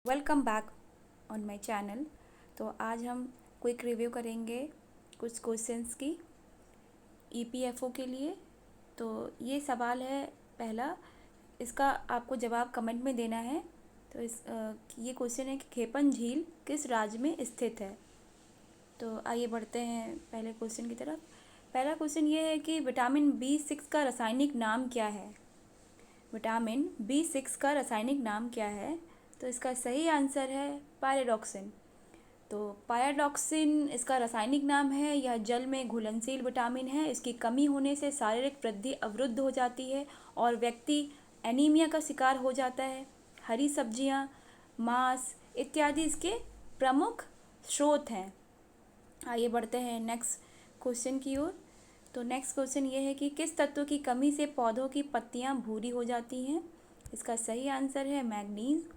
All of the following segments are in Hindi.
Welcome back on my channel. तो आज हम क्विक रिव्यू करेंगे कुछ क्वेश्चंस की ईपीएफओ के लिए। तो ये सवाल है पहला, इसका आपको जवाब कमेंट में देना है। तो ये क्वेश्चन है कि खेपन झील किस राज्य में स्थित है। तो आइए बढ़ते हैं पहले क्वेश्चन की तरफ। पहला क्वेश्चन ये है कि विटामिन B6 का रासायनिक नाम क्या है। विटामिन B6 का रासायनिक नाम क्या है। तो इसका सही आंसर है पायरोडॉक्सिन। तो पायरोडॉक्सिन इसका रासायनिक नाम है। यह जल में घुलनशील विटामिन है। इसकी कमी होने से शारीरिक वृद्धि अवरुद्ध हो जाती है और व्यक्ति एनीमिया का शिकार हो जाता है। हरी सब्जियां, मांस इत्यादि इसके प्रमुख स्रोत हैं। आइए बढ़ते हैं नेक्स्ट क्वेश्चन की ओर। तो नेक्स्ट क्वेश्चन ये है कि किस तत्व की कमी से पौधों की पत्तियां भूरी हो जाती हैं। इसका सही आंसर है मैग्नीज।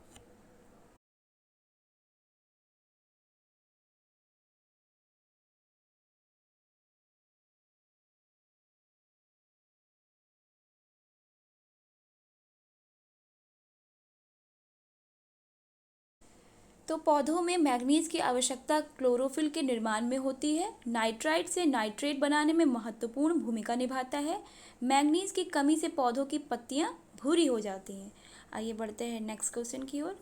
तो पौधों में मैग्नीज की आवश्यकता क्लोरोफिल के निर्माण में होती है। नाइट्राइट से नाइट्रेट बनाने में महत्वपूर्ण भूमिका निभाता है। मैग्नीज की कमी से पौधों की पत्तियां भूरी हो जाती हैं। आइए बढ़ते हैं नेक्स्ट क्वेश्चन की ओर।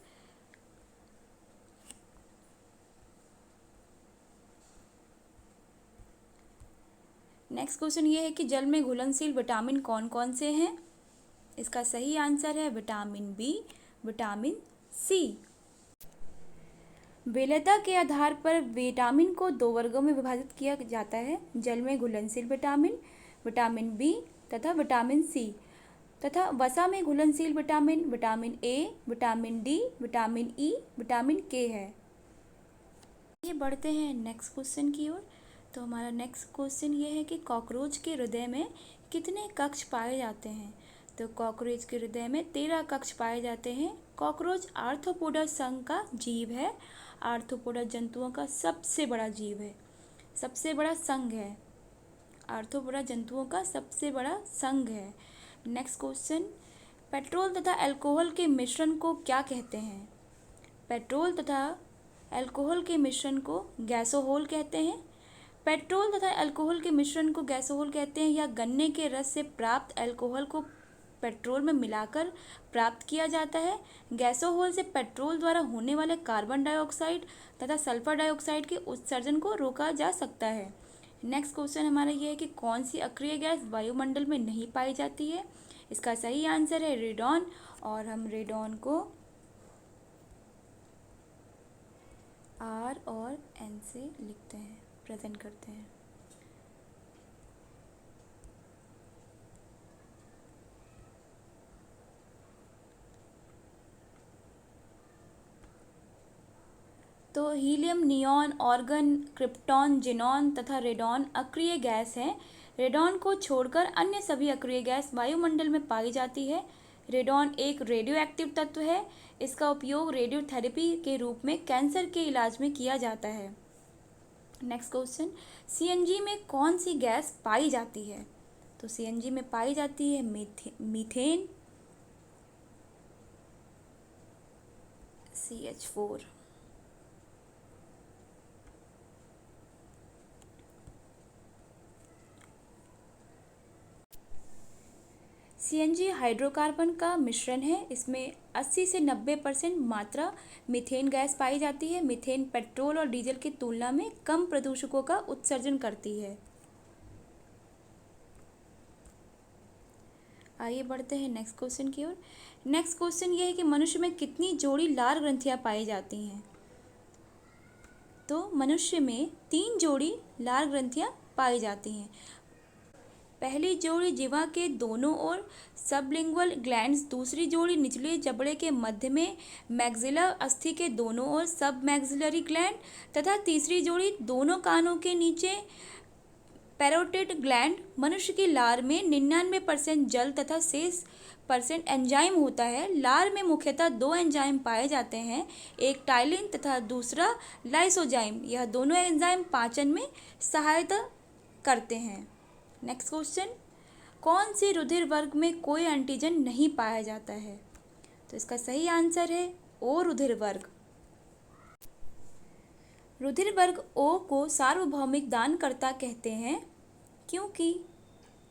नेक्स्ट क्वेश्चन ये है कि जल में घुलनशील विटामिन कौन कौन से हैं। इसका सही आंसर है विटामिन बी, विटामिन सी। वरीयता के आधार पर विटामिन को दो वर्गों में विभाजित किया जाता है। जल में घुलनशील विटामिन, विटामिन बी तथा विटामिन सी, तथा वसा में घुलनशील vitamin, vitamin A, vitamin D, vitamin E, vitamin के है। ये बढ़ते हैं नेक्स्ट क्वेश्चन की ओर। तो हमारा नेक्स्ट क्वेश्चन ये है कि कॉकरोच के हृदय में कितने कक्ष पाए जाते हैं। तो कॉकरोच के हृदय में 13 कक्ष पाए जाते हैं। कॉकरोच आर्थ्रोपोडा संघ का जीव है। आर्थ्रोपोडा जंतुओं का सबसे बड़ा जीव है, सबसे बड़ा संघ है। आर्थ्रोपोडा जंतुओं का सबसे बड़ा संघ है। नेक्स्ट क्वेश्चन, पेट्रोल तथा अल्कोहल के मिश्रण को क्या कहते हैं। पेट्रोल तथा अल्कोहल के मिश्रण को गैसोहोल कहते हैं। पेट्रोल तथा अल्कोहल के मिश्रण को गैसोहोल कहते हैं। या गन्ने के रस से प्राप्त अल्कोहल को पेट्रोल में मिलाकर प्राप्त किया जाता है। गैसोहोल से पेट्रोल द्वारा होने वाले कार्बन डाइऑक्साइड तथा सल्फर डाइऑक्साइड के उत्सर्जन को रोका जा सकता है। नेक्स्ट क्वेश्चन हमारा ये है कि कौन सी अक्रिय गैस वायुमंडल में नहीं पाई जाती है। इसका सही आंसर है रेडॉन। और हम रेडॉन को आर और एन से लिखते हैं, प्रेजेंट करते हैं। तो helium, neon, organ, krypton, xenon तथा रेडॉन अक्रिय गैस हैं। रेडॉन को छोड़कर अन्य सभी अक्रिय गैस वायुमंडल में पाई जाती है। रेडॉन एक रेडियो एक्टिव तत्व है। इसका उपयोग रेडियोथेरेपी के रूप में कैंसर के इलाज में किया जाता है। नेक्स्ट क्वेश्चन, सीएनजी में कौन सी गैस पाई जाती है। तो सीएनजी में पाई जाती है मीथेन, CH4। सीएनजी हाइड्रोकार्बन का मिश्रण है। इसमें 80 से 90% मात्रा मीथेन गैस पाई जाती है। मीथेन पेट्रोल और डीजल की तुलना में कम प्रदूषकों का उत्सर्जन करती है। आइए बढ़ते हैं नेक्स्ट क्वेश्चन की ओर। नेक्स्ट क्वेश्चन ये है कि मनुष्य में कितनी जोड़ी लार ग्रंथियां पाई जाती हैं। तो मनुष्य में 3 जोड़ी लार ग्रंथियां पाई जाती हैं। पहली जोड़ी जिह्वा के दोनों ओर सबलिंगुअल ग्लैंड्स, दूसरी जोड़ी निचले जबड़े के मध्य में मैक्सिला अस्थि के दोनों ओर सब मैक्सिलरी ग्लैंड, तथा तीसरी जोड़ी दोनों कानों के नीचे पैरोटिड ग्लैंड। मनुष्य की लार में 99% जल तथा शेष % एंजाइम होता है। लार में मुख्यतः 2 एंजाइम पाए जाते हैं, एक टाइलिन तथा दूसरा लाइसोजाइम। यह दोनों एंजाइम पाचन में सहायता करते हैं। नेक्स्ट क्वेश्चन, कौन सी रुधिर वर्ग में कोई एंटीजन नहीं पाया जाता है। तो इसका सही आंसर है ओ रुधिर वर्ग। रुधिर वर्ग ओ को सार्वभौमिक दानकर्ता कहते हैं क्योंकि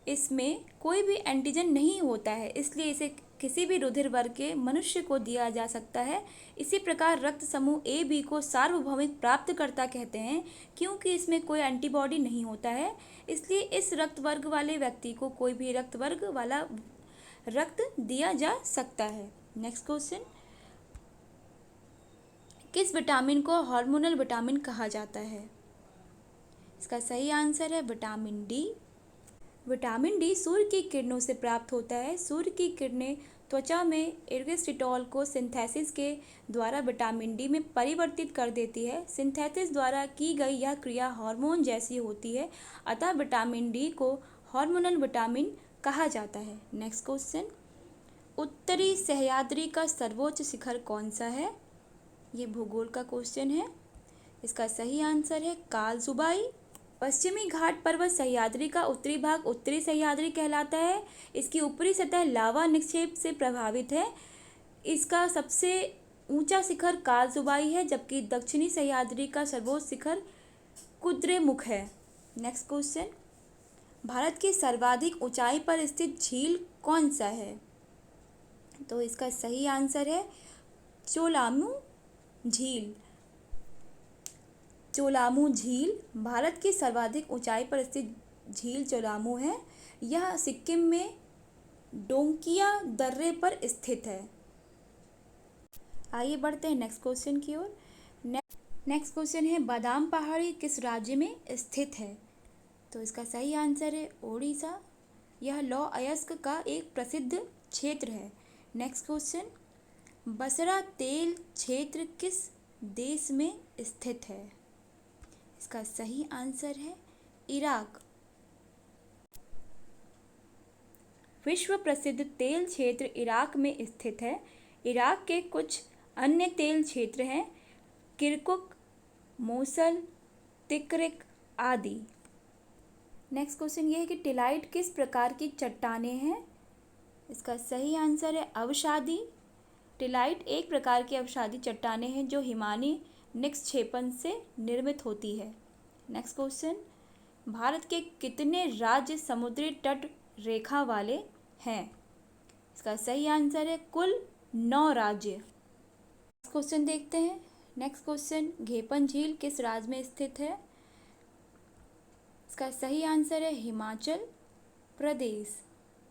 इसमें कोई भी एंटीजन नहीं होता है, इसलिए इसे किसी भी रुधिर वर्ग के मनुष्य को दिया जा सकता है। इसी प्रकार रक्त समूह ए बी को सार्वभौमिक प्राप्तकर्ता कहते हैं क्योंकि इसमें कोई एंटीबॉडी नहीं होता है, इसलिए इस रक्त वर्ग वाले व्यक्ति को कोई भी रक्त वर्ग वाला रक्त दिया जा सकता है। नेक्स्ट क्वेश्चन, किस विटामिन को हार्मोनल विटामिन कहा जाता है? इसका सही आंसर है विटामिन डी। विटामिन डी सूर्य की किरणों से प्राप्त होता है। सूर्य की किरणें त्वचा में इर्गिस्टिटॉल को सिंथेसिस के द्वारा विटामिन डी में परिवर्तित कर देती है। सिंथेसिस द्वारा की गई यह क्रिया हार्मोन जैसी होती है, अतः विटामिन डी को हार्मोनल विटामिन कहा जाता है। नेक्स्ट क्वेश्चन, उत्तरी सह्याद्री का सर्वोच्च शिखर कौन सा है? ये भूगोल का क्वेश्चन है। इसका सही आंसर है कालजुबाई। पश्चिमी घाट पर्वत सह्याद्री का उत्तरी भाग उत्तरी सह्याद्री कहलाता है। इसकी ऊपरी सतह लावा निक्षेप से प्रभावित है। इसका सबसे ऊंचा शिखर कालजुबाई है, जबकि दक्षिणी सह्याद्री का सर्वोच्च शिखर कुद्रेमुख है। नेक्स्ट क्वेश्चन, भारत की सर्वाधिक ऊंचाई पर स्थित झील कौन सा है? तो इसका सही आंसर है चोलामू झील। चोलामू झील भारत की सर्वाधिक ऊंचाई पर स्थित झील चोलामू है। यह सिक्किम में डोंकिया दर्रे पर स्थित है। आइए बढ़ते हैं नेक्स्ट क्वेश्चन की ओर। नेक्स्ट क्वेश्चन है बादाम पहाड़ी किस राज्य में स्थित है? तो इसका सही आंसर है ओडिशा। यह लौह अयस्क का एक प्रसिद्ध क्षेत्र है। नेक्स्ट क्वेश्चन, बसरा तेल क्षेत्र किस देश में स्थित है? इसका सही आंसर है इराक। विश्व प्रसिद्ध तेल क्षेत्र इराक में स्थित है। इराक के कुछ अन्य तेल क्षेत्र हैं किरकुक, मोसल, तिक्रिक आदि। नेक्स्ट क्वेश्चन ये है कि टिलाइट किस प्रकार की चट्टानें हैं? इसका सही आंसर है अवसादी। टिलाइट एक प्रकार की अवसादी चट्टानें हैं जो हिमानी निक्षेपण से निर्मित होती है। नेक्स्ट क्वेश्चन, भारत के कितने राज्य समुद्री तट रेखा वाले हैं? इसका सही आंसर है कुल 9 राज्य। नेक्स्ट क्वेश्चन देखते हैं। नेक्स्ट क्वेश्चन, घेपन झील किस राज्य में स्थित है? इसका सही आंसर है हिमाचल प्रदेश।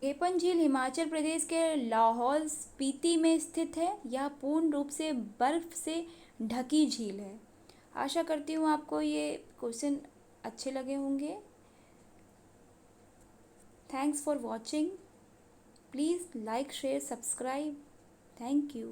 घेपन झील हिमाचल प्रदेश के लाहौल स्पीति में स्थित है। यह पूर्ण रूप से बर्फ से ढकी झील है। आशा करती हूँ आपको ये क्वेश्चन अच्छे लगे होंगे। Thanks for watching. Please like share subscribe. Thank you.